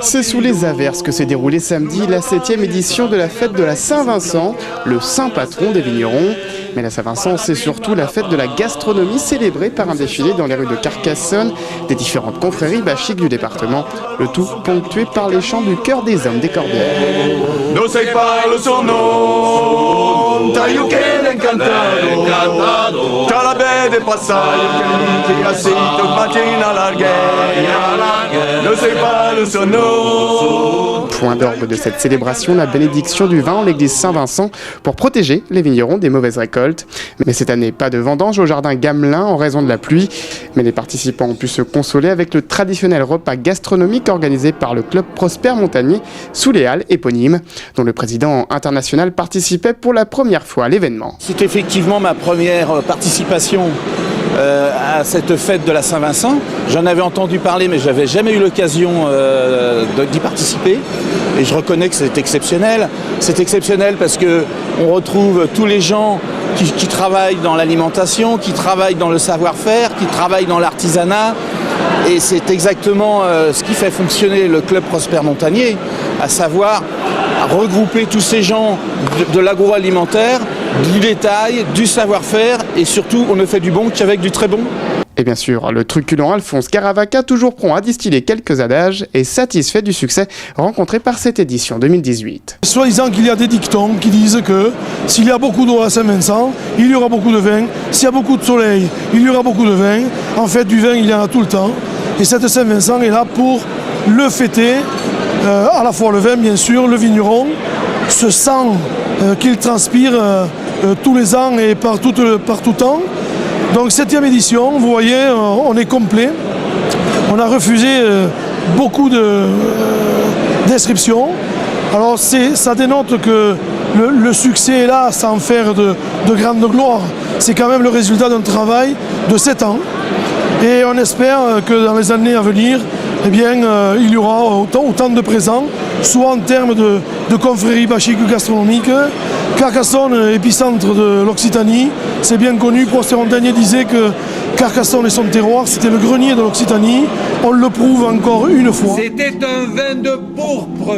C'est sous les averses que s'est déroulée samedi la 7e édition de la fête de la Saint-Vincent, le saint patron des vignerons. Mais la Saint-Vincent, c'est surtout la fête de la gastronomie célébrée par un défilé dans les rues de Carcassonne, des différentes confréries bachiques du département, le tout ponctué par les chants du chœur des hommes des Corbières. No sei parlo sono, tagliuchele incantado, calabede passaio che assito mattina largheia, no sei parlo sono. Point d'orgue de cette célébration, la bénédiction du vin en l'église Saint-Vincent pour protéger les vignerons des mauvaises récoltes. Mais cette année, pas de vendange au jardin Gamelin en raison de la pluie. Mais les participants ont pu se consoler avec le traditionnel repas gastronomique organisé par le club Prosper Montagnier sous les halles éponymes, dont le président international participait pour la première fois à l'événement. C'est effectivement ma première participation à cette fête de la Saint-Vincent. J'en avais entendu parler, mais je n'avais jamais eu l'occasion d'y participer. Et je reconnais que c'est exceptionnel. C'est exceptionnel parce qu'on retrouve tous les gens qui travaillent dans l'alimentation, qui travaillent dans le savoir-faire, qui travaillent dans l'artisanat. Et c'est exactement ce qui fait fonctionner le club Prosper Montagnier, à savoir regrouper tous ces gens de l'agroalimentaire, du détail, du savoir-faire, et surtout on ne fait du bon qu'avec du très bon. Et bien sûr, le truculent Alphonse Caravaca, toujours prompt à distiller quelques adages, est satisfait du succès rencontré par cette édition 2018. Soi-disant qu'il y a des dictons qui disent que s'il y a beaucoup d'eau à Saint-Vincent, il y aura beaucoup de vin. S'il y a beaucoup de soleil, il y aura beaucoup de vin. En fait, du vin, il y en a tout le temps. Et cette Saint-Vincent est là pour le fêter, à la fois le vin, bien sûr, le vigneron, ce sang qu'il transpire tous les ans et par tout temps. Donc 7e édition, vous voyez, on est complet. On a refusé beaucoup d'inscriptions. Alors ça dénote que le succès est là sans faire de grande gloire. C'est quand même le résultat d'un travail de 7 ans. Et on espère que dans les années à venir, eh bien, il y aura autant de présents, soit en termes de confréries bachiques gastronomiques. Carcassonne, épicentre de l'Occitanie, c'est bien connu. Prosper Montagnier disait que Carcassonne et son terroir, c'était le grenier de l'Occitanie. On le prouve encore une fois. C'était un vin de pourpre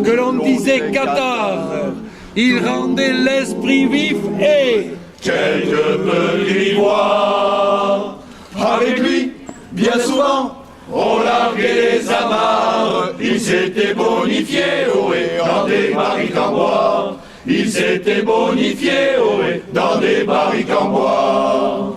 que l'on disait cathare. Il rendait l'esprit vif et Quelque peu grivois. Avec lui, bien souvent, on larguait les amarres. Il s'était bonifié, ohé, dans des barriques en bois. Il s'était bonifié, ohé, dans des barriques en bois.